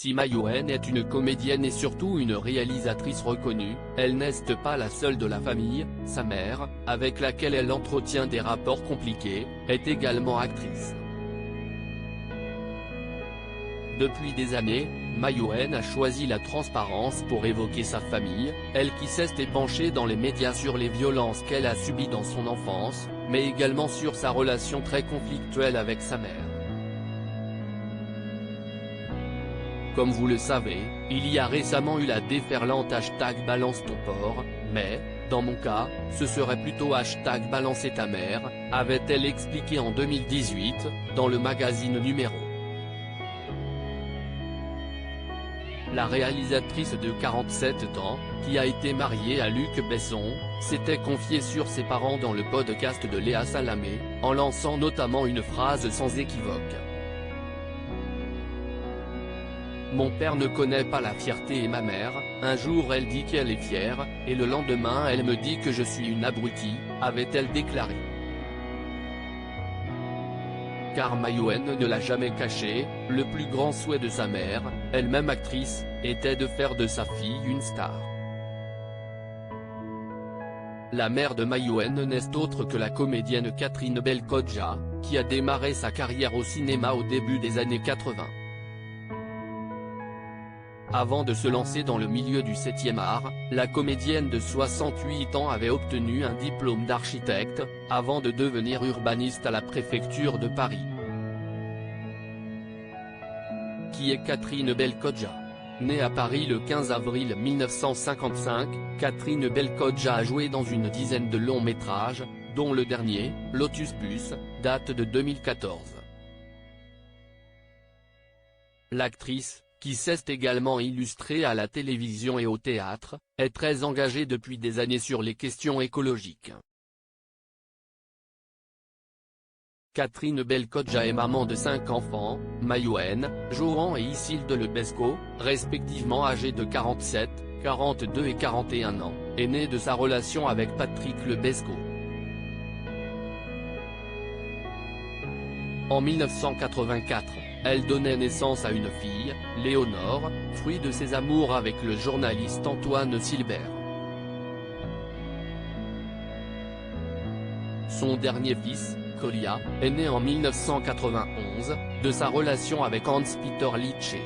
Si Mayouen est une comédienne et surtout une réalisatrice reconnue, elle n'est pas la seule de la famille. Sa mère, avec laquelle elle entretient des rapports compliqués, est également actrice. Depuis des années, Mayouen a choisi la transparence pour évoquer sa famille, elle qui s'est penchée dans les médias sur les violences qu'elle a subies dans son enfance, mais également sur sa relation très conflictuelle avec sa mère. Comme vous le savez, il y a récemment eu la déferlante #BalanceTonPorc, mais, dans mon cas, ce serait plutôt #BalanceTaMère, avait-elle expliqué en 2018, dans le magazine Numéro. La réalisatrice de 47 ans, qui a été mariée à Luc Besson, s'était confiée sur ses parents dans le podcast de Léa Salamé, en lançant notamment une phrase sans équivoque. Mon père ne connaît pas la fierté et ma mère, un jour elle dit qu'elle est fière, et le lendemain elle me dit que je suis une abrutie, avait-elle déclaré. Car Mayouen ne l'a jamais caché, le plus grand souhait de sa mère, elle-même actrice, était de faire de sa fille une star. La mère de Mayouen n'est autre que la comédienne Catherine Bell-Kodja, qui a démarré sa carrière au cinéma au début des années 80. Avant de se lancer dans le milieu du 7e art, la comédienne de 68 ans avait obtenu un diplôme d'architecte, avant de devenir urbaniste à la préfecture de Paris. Qui est Catherine Bell-Kodja? Née à Paris le 15 avril 1955, Catherine Bell-Kodja a joué dans une dizaine de longs métrages, dont le dernier, Lotus Bus, date de 2014. L'actrice, qui s'est également illustrée à la télévision et au théâtre, est très engagée depuis des années sur les questions écologiques. Catherine Bell-Kodja est maman de 5 enfants, Mayouen, Johan et Isilde Lebesco, respectivement âgés de 47, 42 et 41 ans, est née de sa relation avec Patrick Lebesco. En 1984, elle donnait naissance à une fille, Léonore, fruit de ses amours avec le journaliste Antoine Silbert. Son dernier fils, Kolia, est né en 1991, de sa relation avec Hans-Peter Litsche.